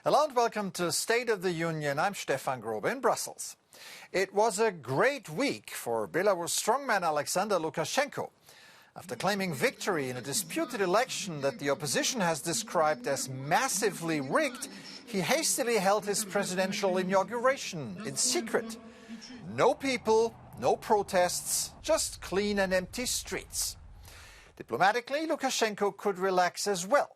Hello and welcome to State of the Union. I'm Stefan Grobe in Brussels. It was a great week for Belarus strongman Alexander Lukashenko. After claiming victory in a disputed election that the opposition has described as massively rigged, he hastily held his presidential inauguration in secret. No people, no protests, just clean and empty streets. Diplomatically, Lukashenko could relax as well.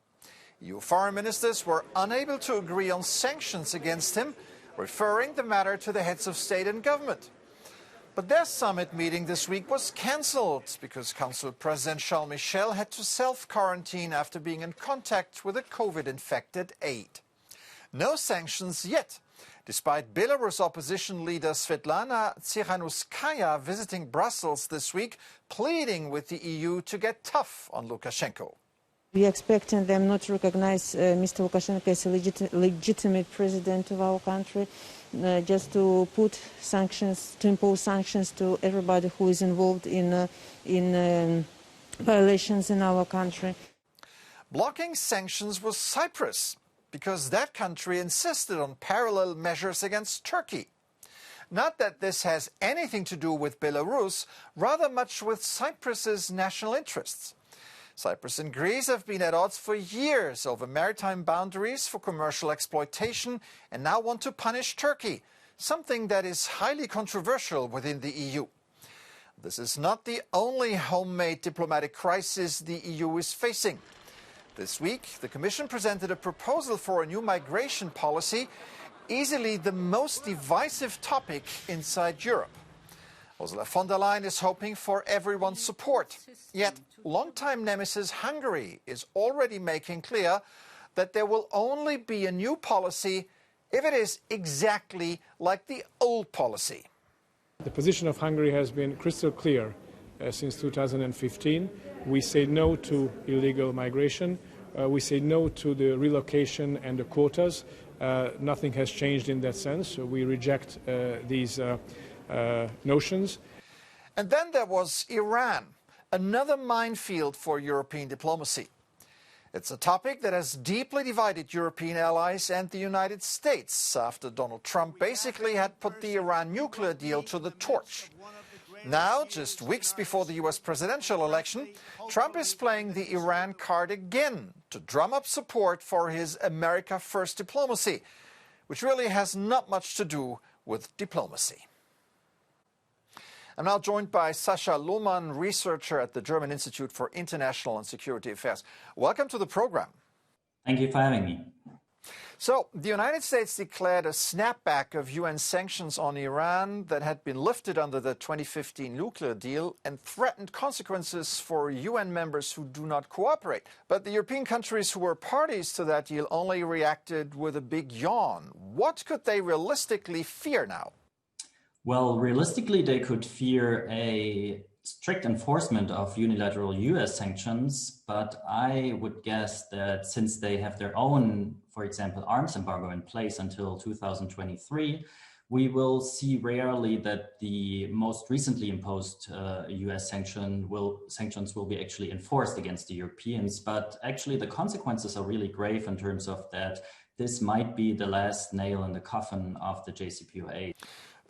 EU foreign ministers were unable to agree on sanctions against him, referring the matter to the heads of state and government. But their summit meeting this week was cancelled because Council President Charles Michel had to self-quarantine after being in contact with a COVID-infected aide. No sanctions yet, despite Belarus opposition leader Svetlana Tsikhanouskaya visiting Brussels this week, pleading with the EU to get tough on Lukashenko. We are expecting them not to recognize Mr. Lukashenko as a legitimate president of our country, just to put sanctions, to impose sanctions to everybody who is involved in violations in our country. Blocking sanctions was Cyprus, because that country insisted on parallel measures against Turkey. Not that this has anything to do with Belarus, rather much with Cyprus's national interests. Cyprus and Greece have been at odds for years over maritime boundaries for commercial exploitation and now want to punish Turkey, something that is highly controversial within the EU. This is not the only homemade diplomatic crisis the EU is facing. This week, the Commission presented a proposal for a new migration policy, easily the most divisive topic inside Europe. Ursula von der Leyen is hoping for everyone's support. Yet, longtime nemesis Hungary is already making clear that there will only be a new policy if it is exactly like the old policy. The position of Hungary has been crystal clear since 2015. We say no to illegal migration. We say no to the relocation and the quotas. Nothing has changed in that sense. So we reject these notions. And then there was Iran, another minefield for European diplomacy. It's a topic that has deeply divided European allies and the United States after Donald Trump basically had put the Iran nuclear deal to the torch. Now, just weeks before the US presidential election, Trump is playing the Iran card again to drum up support for his America First diplomacy, which really has not much to do with diplomacy. I'm now joined by Sascha Lohmann, researcher at the German Institute for International and Security Affairs. Welcome to the program. Thank you for having me. So, the United States declared a snapback of UN sanctions on Iran that had been lifted under the 2015 nuclear deal and threatened consequences for UN members who do not cooperate. But the European countries who were parties to that deal only reacted with a big yawn. What could they realistically fear now? Well, realistically, they could fear a strict enforcement of unilateral US sanctions, but I would guess that since they have their own, for example, arms embargo in place until 2023, we will see rarely that the most recently imposed US sanctions will be actually enforced against the Europeans. But actually, the consequences are really grave in terms of that this might be the last nail in the coffin of the JCPOA.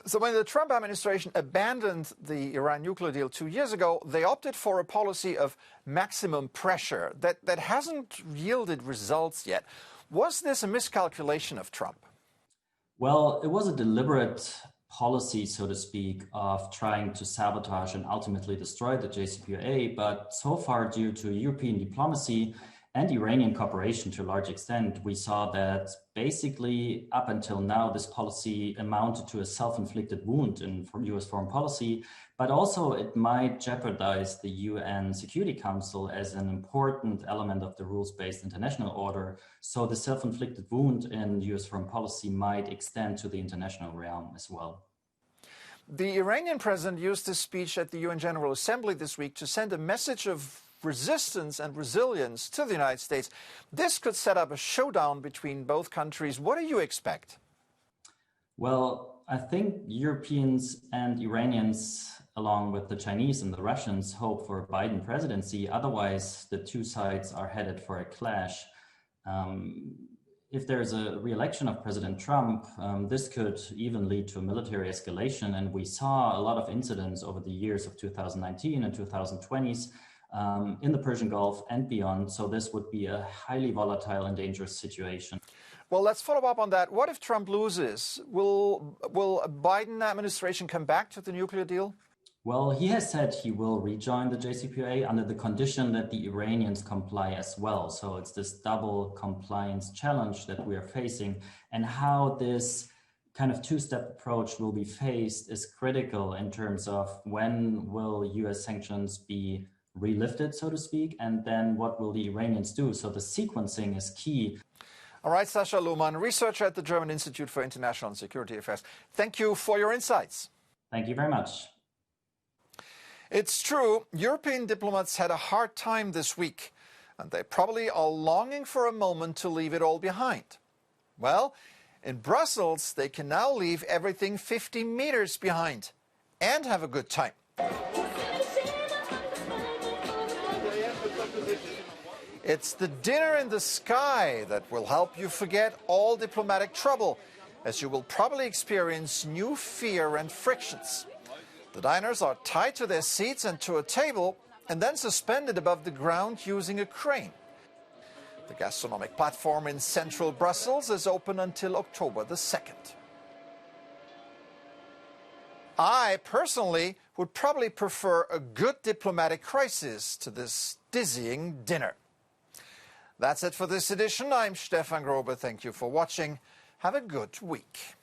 So when the Trump administration abandoned the Iran nuclear deal 2 years ago, they opted for a policy of maximum pressure that hasn't yielded results yet. Was this a miscalculation of Trump? Well, it was a deliberate policy, so to speak, of trying to sabotage and ultimately destroy the JCPOA. But so far, due to European diplomacy and Iranian cooperation to a large extent, we saw that basically up until now, this policy amounted to a self-inflicted wound in US foreign policy, but also it might jeopardize the UN Security Council as an important element of the rules-based international order. So the self-inflicted wound in US foreign policy might extend to the international realm as well. The Iranian president used his speech at the UN General Assembly this week to send a message of resistance and resilience to the United States. This could set up a showdown between both countries. What do you expect? Well, I think Europeans and Iranians, along with the Chinese and the Russians, hope for a Biden presidency. Otherwise, the two sides are headed for a clash. if there's a re-election of President Trump, this could even lead to a military escalation. And we saw a lot of incidents over the years of 2019 and 2020s in the Persian Gulf and beyond. So this would be a highly volatile and dangerous situation. Well, let's follow up on that. What if Trump loses? Will a Biden administration come back to the nuclear deal? Well, he has said he will rejoin the JCPOA under the condition that the Iranians comply as well. So it's this double compliance challenge that we are facing, and how this kind of two-step approach will be faced is critical in terms of when will US sanctions be relifted, so to speak, and then what will the Iranians do? So the sequencing is key. All right, Sascha Luhmann, researcher at the German Institute for International and Security Affairs. Thank you for your insights. Thank you very much. It's true, European diplomats had a hard time this week, and they probably are longing for a moment to leave it all behind. Well, in Brussels, they can now leave everything 50 meters behind and have a good time. It's the dinner in the sky that will help you forget all diplomatic trouble, as you will probably experience new fear and frictions. The diners are tied to their seats and to a table, and then suspended above the ground using a crane. The gastronomic platform in central Brussels is open until October the 2nd. I personally would probably prefer a good diplomatic crisis to this dizzying dinner. That's it for this edition. I'm Stefan Grobe. Thank you for watching. Have a good week.